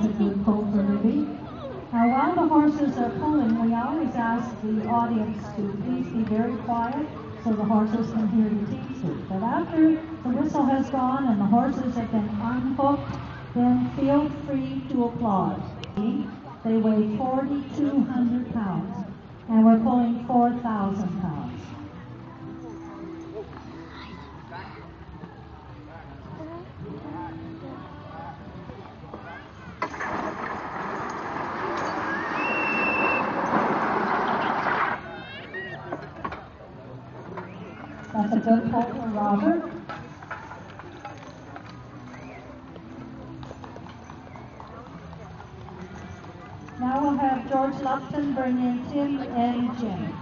a good pull for Libby. Now, while the horses are pulling, we always ask the audience to please be very quiet so the horses can hear the teamsters. But after the whistle has gone and the horses have been unhooked, then feel free to applaud. They weigh 4,200 pounds, and we're pulling 4,000 pounds. That's a good pull for Robert. Now we'll have George Lupton bring in Tim and Jim.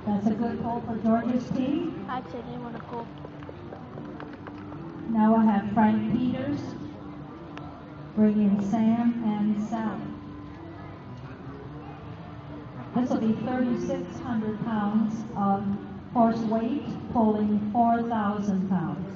That's a good pull for George's team. I said they want to pull. Now we'll have Frank Peters bring in Sam and Sally. This will be 3,600 pounds of horse weight, pulling 4,000 pounds.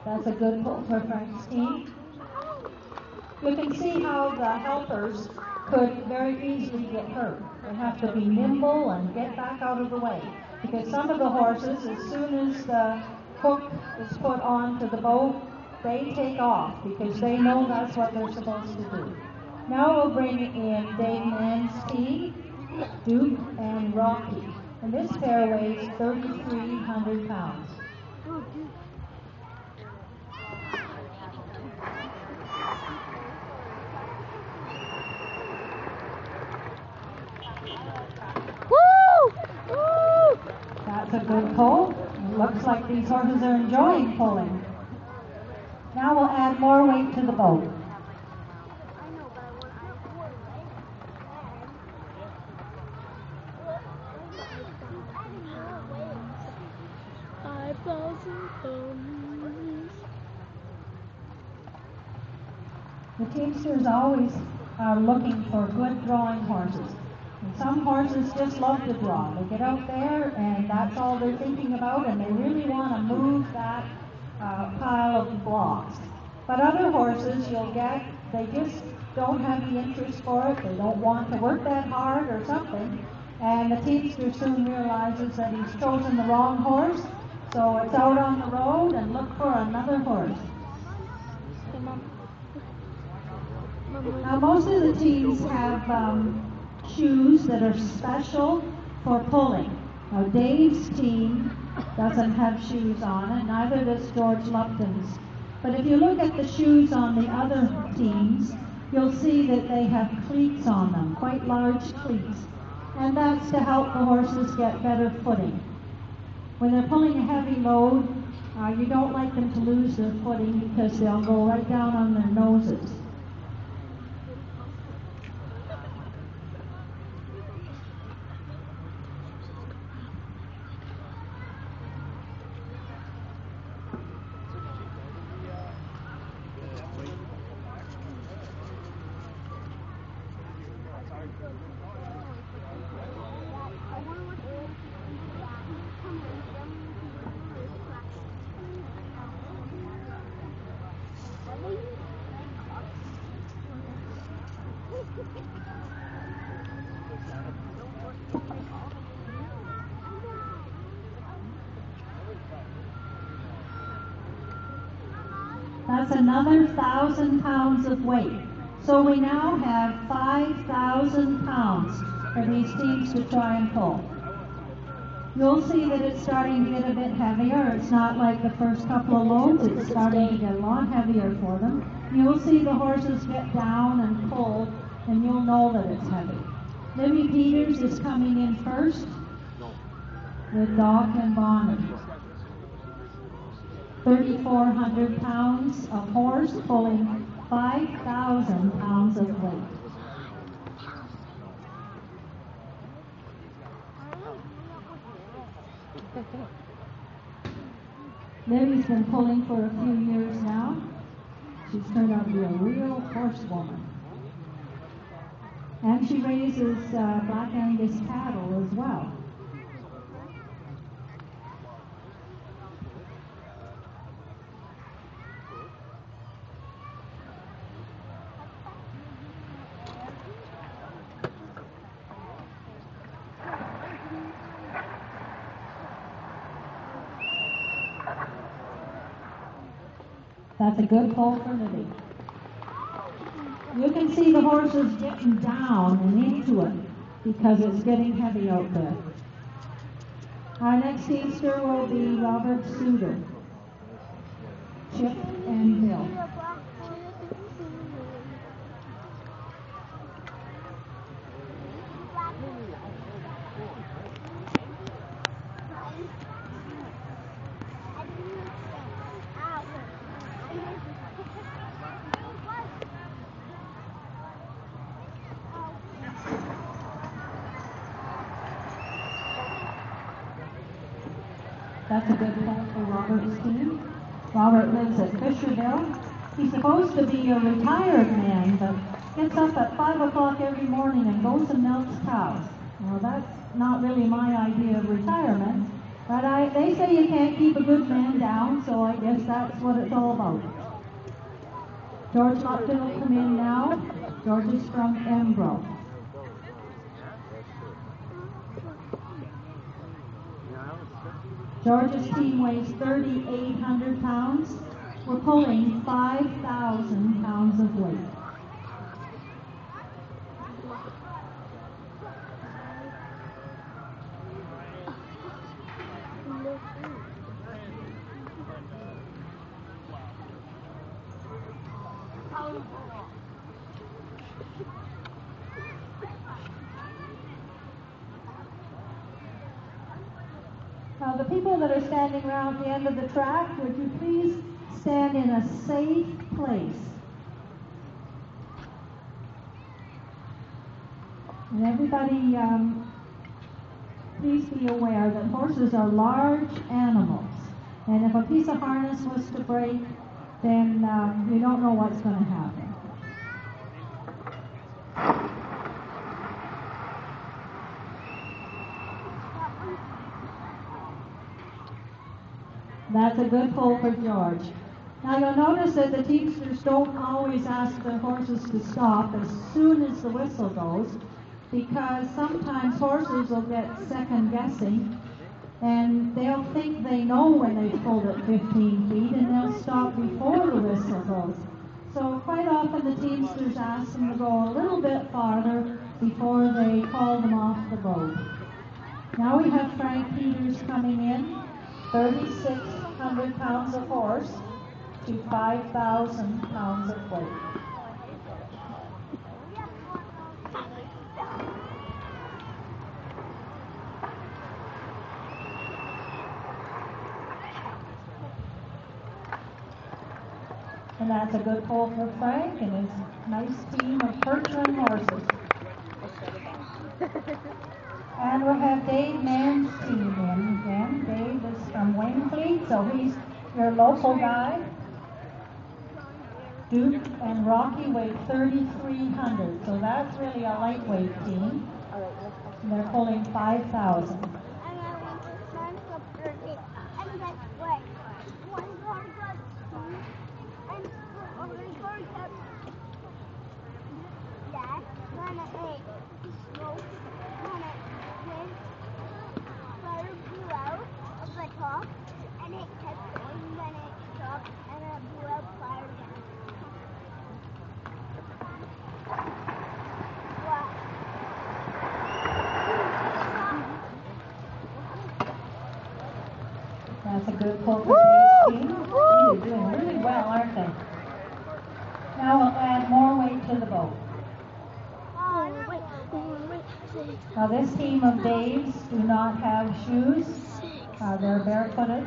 That's a good pull for Frank's team. You can see how the helpers could very easily get hurt. They have to be nimble and get back out of the way. Because some of the horses, as soon as the hook is put onto the boat, they take off because they know that's what they're supposed to do. Now we'll bring in Dave Mann's team, Duke and Rocky. And this pair weighs 3,300 pounds. That's a good pull. It looks like these horses are enjoying pulling. Now we'll add more weight to the boat. The teamsters always are looking for good drawing horses. And some horses just love to draw. They get out there and that's all they're thinking about, and they really want to move that pile of blocks. But other horses you'll get, they just don't have the interest for it. They don't want to work that hard or something. And the teamster soon realizes that he's chosen the wrong horse. So it's out on the road and look for another horse. Now most of the teams have shoes that are special for pulling. Now Dave's team doesn't have shoes on it, neither does George Lupton's. But if you look at the shoes on the other teams, you'll see that they have cleats on them, quite large cleats. And that's to help the horses get better footing. When they're pulling a heavy load, You don't like them to lose their footing because they'll go right down on their noses. That's another 1,000 pounds of weight. So we now have 5,000 pounds for these teams to try and pull. You'll see that it's starting to get a bit heavier. It's not like the first couple of loads. It's starting to get a lot heavier for them. You'll see the horses get down and pull, and you'll know that it's heavy. Libby Peters is coming in first with Doc and Bonnie. 3,400 pounds of horse pulling 5,000 pounds of weight. Libby's been pulling for a few years now. She's turned out to be a real horsewoman. And she raises Black Angus cattle as well. That's a good pull for Libby. You can see the horses getting down and into it because it's getting heavy out there. Our next teamster will be Robert Suter, Chip and Bill. That's a good pull for Robert's team. Robert lives at Fisherville. He's supposed to be a retired man, but gets up at 5 o'clock every morning and goes and milks cows. Well, that's not really my idea of retirement, but they say you can't keep a good man down, so I guess that's what it's all about. George Lupton will come in now. George is from Embro. George's team weighs 3,800 pounds. We're pulling 5,000 pounds of weight. Now, the people that are standing around the end of the track, would you please stand in a safe place? And everybody, please be aware that horses are large animals. And if a piece of harness was to break, then you don't know what's going to happen. That's a good pull for George. Now you'll notice that the teamsters don't always ask their horses to stop as soon as the whistle goes, because sometimes horses will get second guessing and they'll think they know when they've pulled at 15 feet and they'll stop before the whistle goes. So quite often the teamsters ask them to go a little bit farther before they call them off the boat. Now we have Frank Peters coming in, 3,600 pounds of horse to 5,000 pounds of weight. That's a good pull for Frank and his nice team of Percheron horses. And we'll have Dave Mann's team in again. Dave is from Wainfleet, so he's your local guy. Duke and Rocky weigh 3,300, so that's really a lightweight team. And they're pulling 5,000. That's a good pull for Dave's team. They're doing really well, aren't they? Now we'll add more weight to the boat. Now this team of Daves do not have shoes. They're barefooted.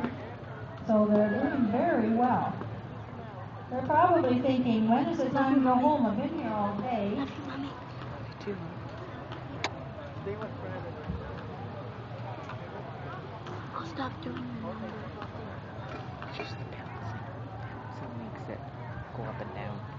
So they're doing very well. They're probably thinking, when is it time to go home? I've been here all day. I'll stop doing that. It's just the bouncing makes it go up and down.